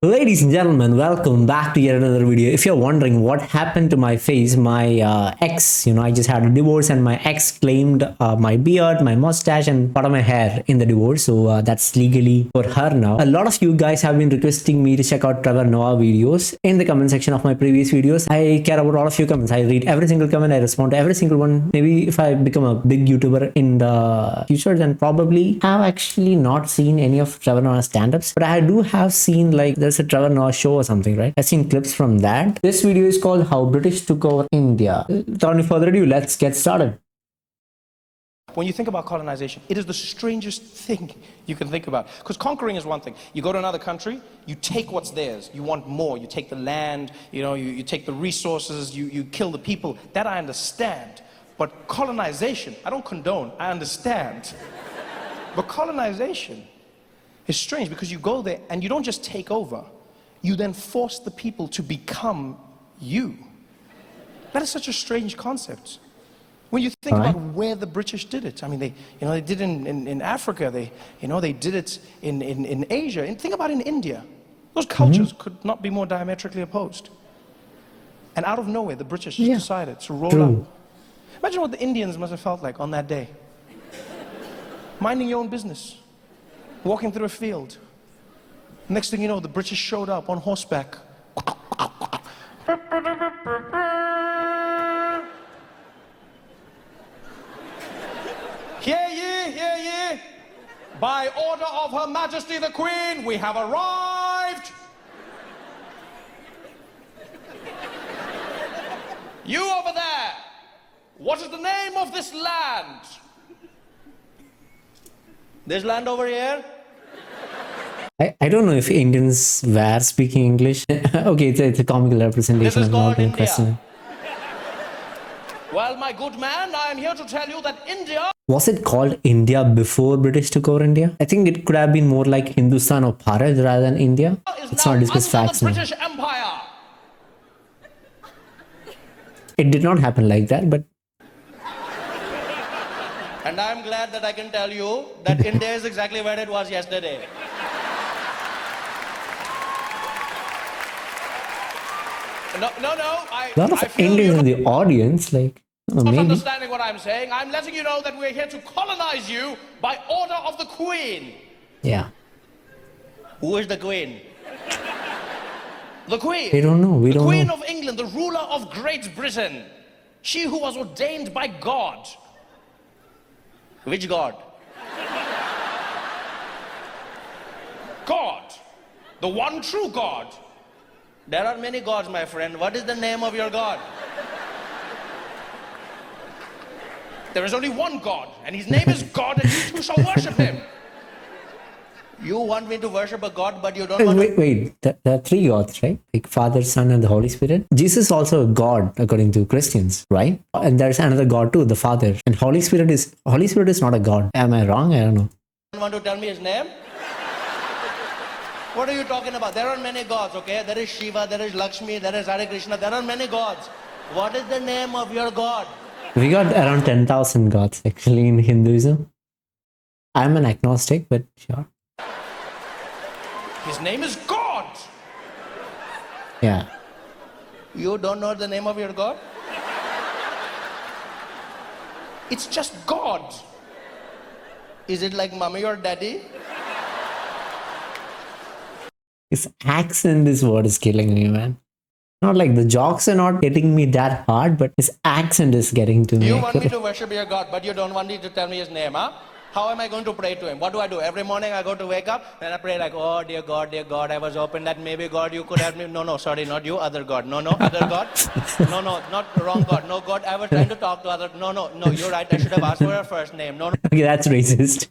Ladies and gentlemen, welcome back to yet another video. If you're wondering what happened to my face, my ex, I just had a divorce and my ex claimed my beard, my mustache and part of my hair in the divorce. So that's legally for her now. A lot of you guys have been requesting me to check out Trevor Noah videos in the comment section of my previous videos. I care about all of your comments. I read every single comment. I respond to every single one. Maybe if I become a big YouTuber in the future, then probably have actually not seen any of Trevor Noah's stand-ups, but I do have seen like there's a Trevor Noah show or something, right? I've seen clips from that. This video is called How British Took Over India. Without any further ado, let's get started. When you think about colonization, it is the strangest thing you can think about. Because conquering is one thing. You go to another country, you take what's theirs. You want more. You take the land, you take the resources, you kill the people. That I understand. But colonization, I don't condone, I understand. But colonization is strange because you go there and you don't just take over. You then force the people to become you. That is such a strange concept. When you think about where the British did it, I mean, they did it in Africa, they did it in Asia, and think about in India. Those cultures could not be more diametrically opposed. And out of nowhere, the British just decided to roll up. Imagine what the Indians must have felt like on that day. Minding your own business, walking through a field. Next thing you know, the British showed up on horseback. Hear ye, hear ye. By order of Her Majesty the Queen, we have arrived. You over there, what is the name of this land? This land over here? I don't know if Indians were speaking English. Okay, it's a comical representation. This is I'm not called going to question India. it. Well, my good man, I am here to tell you that India... Was it called India before British took over India? I think it could have been more like Hindustan or Bharat rather than India. Let's not discuss facts now. now. British Empire. It did not happen like that, but... And I'm glad that I can tell you that India is exactly where it was yesterday. No, a lot of Indians in the audience, like, maybe. Understanding what I'm saying. I'm letting you know that we're here to colonize you by order of the Queen. Yeah. Who is the Queen? The Queen. We don't know. We don't know. The Queen of England, the ruler of Great Britain. She who was ordained by God. Which God? God. The one true God. There are many gods, my friend. What is the name of your God? There is only one God, and his name is God, and you too shall worship him. You want me to worship a God, but you don't want to... Wait. There are three gods, right? Like Father, Son, and the Holy Spirit. Jesus is also a God, according to Christians, right? And there's another God too, the Father. And Holy Spirit is not a God. Am I wrong? I don't know. You want to tell me his name? What are you talking about? There are many gods, okay? There is Shiva, there is Lakshmi, there is Hare Krishna, there are many gods. What is the name of your God? We got around 10,000 gods actually in Hinduism. I'm an agnostic, but sure. His name is God. Yeah. You don't know the name of your God? It's just God. Is it like mommy or daddy? His accent is what is killing me, man. Not like the jokes are not hitting me that hard, but his accent is getting to me. You want me to worship your God, but you don't want me to tell me his name, huh? How am I going to pray to him? What do I do? Every morning I go to wake up and I pray like, oh, dear God, I was hoping that maybe God, you could help me. No, sorry, not you, other God. No, other God. No, not wrong God. No, God, I was trying to talk to other. No, you're right. I should have asked for her first name. No. Okay, that's racist.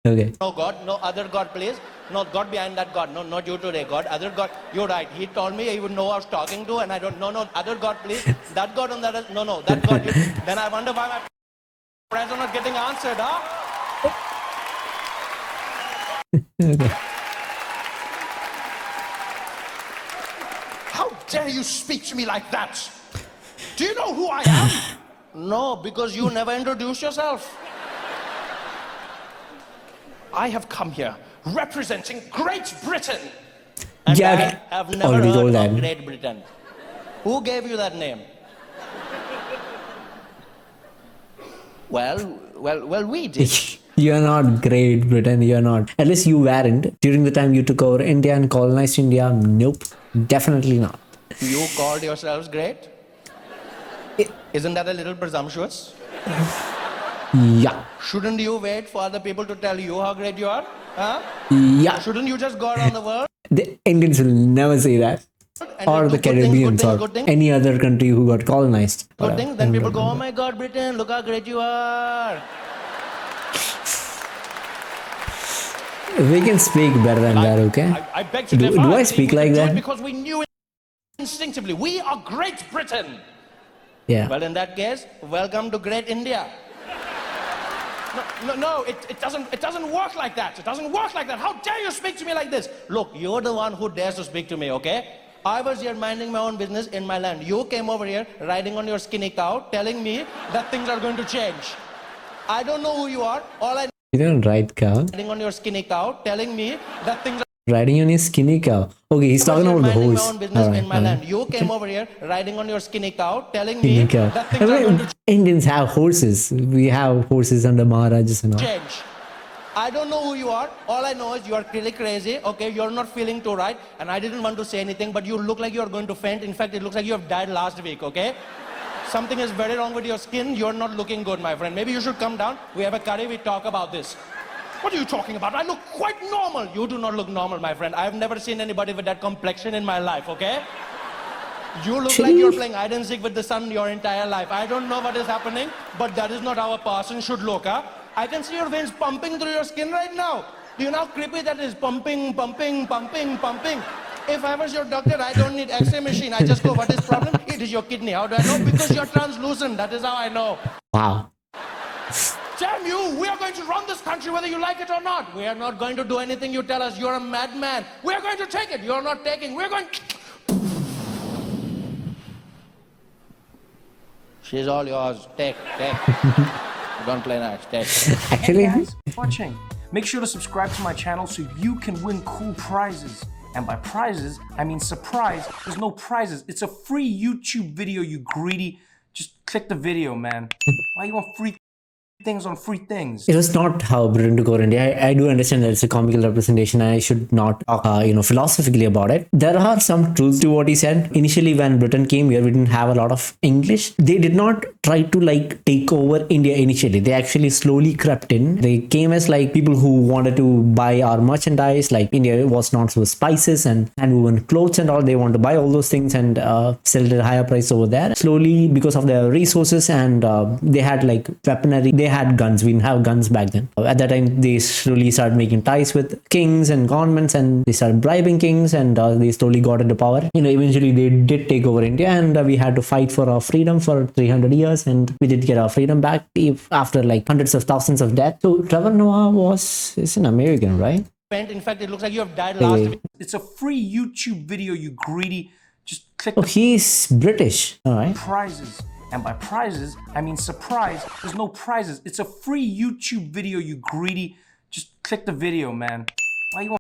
Okay. No God, no other God, please. No God behind that God. No, not you today, God. Other God. You're right. He told me he would know I was talking to, and I don't. No, other God, please. That God on that. No, that God. Then I wonder why my prayers are not getting answered, huh? Okay. How dare you speak to me like that? Do you know who I am? No, because you never introduced yourself. I have come here representing Great Britain. And Yeah, I have never already heard told of that. Great Britain. Who gave you that name? Well, we did. You're not Great Britain, you're not. At least you weren't. During the time you took over India and colonized India, nope, definitely not. You called yourselves great? Isn't that a little presumptuous? Yeah, Shouldn't you wait for other people to tell you how great you are? Huh? yeah. Shouldn't you just go around the world? The Indians will never say that. And Or do the good things, Caribbeans or good things. any other country who got colonized. Good things, then people go, oh my God, Britain, look how great you are. We can speak better than that, okay? I beg to Do differ. I believe speak we like could do it that? because we knew it instinctively. We are Great Britain. Yeah. Well, in that case, welcome to Great India. No, it doesn't work like that. It doesn't work like that. How dare you speak to me like this? Look, you're the one who dares to speak to me, okay? I was here minding my own business in my land. You came over here riding on your skinny cow, telling me that things are going to change. I don't know who you are. All I know You don't ride cow. riding on your skinny cow, telling me that things are Riding on his skinny cow. Okay, he's talking about the minding horse. my own business Alright, in my alright. land. You came over here riding on your skinny cow, telling Skinny me cow. that things are going to Indians have horses. We have horses under Maharajas and all. change. I don't know who you are. All I know is you are really crazy. Okay, you're not feeling too right, and I didn't want to say anything, but you look like you're going to faint. In fact, it looks like you have died last week. Okay, something is very wrong with your skin. You're not looking good, my friend. Maybe you should come down. We have a curry. We talk about this. What are you talking about? I look quite normal. You do not look normal, my friend. I've never seen anybody with that complexion in my life. Okay. You look like you're playing hide and seek with the sun your entire life. I don't know what is happening, but that is not how a person should look, huh? I can see your veins pumping through your skin right now. Do you know how creepy that is? Pumping, pumping, pumping, pumping. If I was your doctor, I don't need X-ray machine. I just go, what is problem? It is your kidney. How do I know? Because you're translucent. That is how I know. Wow. Damn you! We are going to run this country whether you like it or not. We are not going to do anything you tell us. You're a madman. We are going to take it. You're not taking. We're going... She's all yours. Take. Don't play nice. Take. Actually, Hey guys, watching. Make sure to subscribe to my channel so you can win cool prizes. And by prizes, I mean surprise. There's no prizes. It's a free YouTube video, you greedy. Just click the video, man. Why you want free things on free things? it was not how Britain took over India. I do understand that it's a comical representation and I should not talk, philosophically about it. There are some truths to what he said. Initially, when Britain came here, we didn't have a lot of English. They did not try to take over India initially. They actually slowly crept in. They came as people who wanted to buy our merchandise. Like India was known for spices and woven clothes and all. They want to buy all those things and sell it at a higher price over there. Slowly, because of their resources and they had weaponry. They had guns. We didn't have guns back then. At that time, they slowly started making ties with kings and governments and they started bribing kings and they slowly got into power. Eventually they did take over India and we had to fight for our freedom for 300 years and we did get our freedom back after hundreds of thousands of deaths. So Trevor Noah is an American, right? In fact, it looks like you have died last week. It's a free YouTube video, you greedy. Just click Oh, the he's British. All right. prizes. And by prizes, I mean surprise. There's no prizes. It's a free YouTube video, you greedy. Just click the video, man. Why you want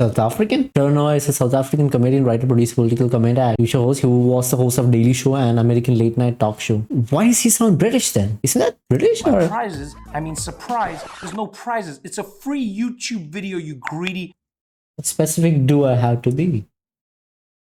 South African? Trevor Noah is a South African comedian, writer, producer, political commentator, show host. He was the host of Daily Show and American late night talk show. Why does he sound British then? Isn't that British or? prizes? I mean surprise. There's no prizes. It's a free YouTube video, you greedy. What specific do I have to be?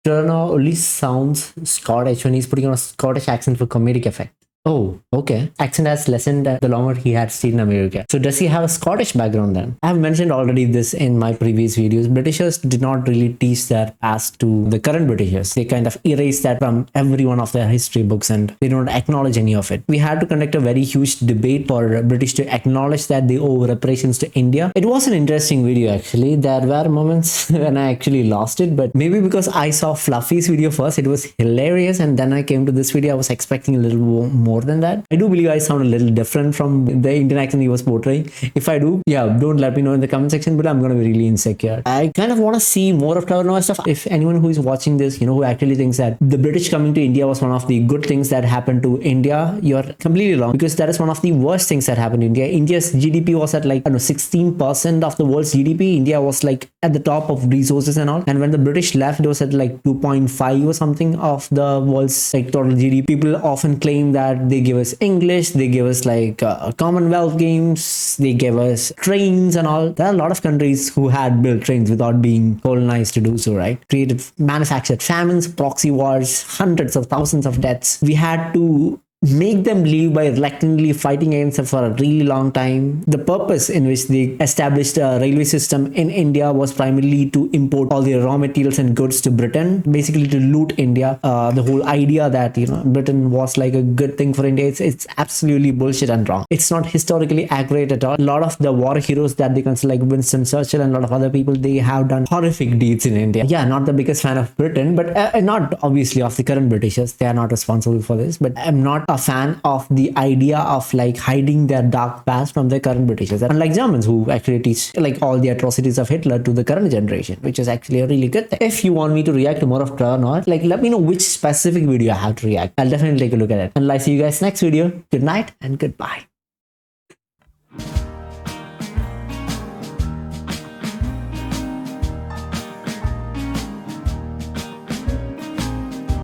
Trevor Noah only sounds Scottish when he's putting on a Scottish accent for comedic effect. Oh, okay. Accent has lessened the longer he had stayed in America. So does he have a Scottish background then? I have mentioned already this in my previous videos. Britishers did not really teach their past to the current Britishers. They kind of erased that from every one of their history books and they don't acknowledge any of it. We had to conduct a very huge debate for British to acknowledge that they owe reparations to India. It was an interesting video actually. There were moments when I actually lost it, but maybe because I saw Fluffy's video first, it was hilarious, and then I came to this video, I was expecting a little more more than that. I do believe I sound a little different from the Indian accent he was portraying. If I do, yeah, don't let me know in the comment section, but I'm gonna be really insecure. I kind of want to see more of Trevor Noah stuff. If anyone who is watching this, who actually thinks that the British coming to India was one of the good things that happened to India, you're completely wrong, because that is one of the worst things that happened to India. India's GDP was at like, I don't know, 16% of the world's GDP. India was like at the top of resources and all. And when the British left, it was at like 2.5 or something of the world's like total GDP. People often claim that they give us English, they give us like Commonwealth Games, they gave us trains and all. There are a lot of countries who had built trains without being colonized to do so, right? Created, manufactured famines, proxy wars, hundreds of thousands of deaths. We had to make them leave by reluctantly fighting against them for a really long time. The purpose in which they established a railway system in India was primarily to import all the raw materials and goods to Britain, basically to loot India. The whole idea that Britain was like a good thing for India, it's absolutely bullshit and wrong. It's not historically accurate at all. A lot of the war heroes that they consider, like Winston Churchill and a lot of other people, they have done horrific deeds in India. Yeah, not the biggest fan of Britain, but not obviously of the current Britishers. They are not responsible for this, but I'm not a fan of the idea of like hiding their dark past from the current Britishers, unlike Germans who actually teach like all the atrocities of Hitler to the current generation, which is actually a really good thing. If you want me to react to more of Trevor Noah, like let me know which specific video I have to react. I'll definitely take a look at it. And I'll see you guys next video. Good night and goodbye.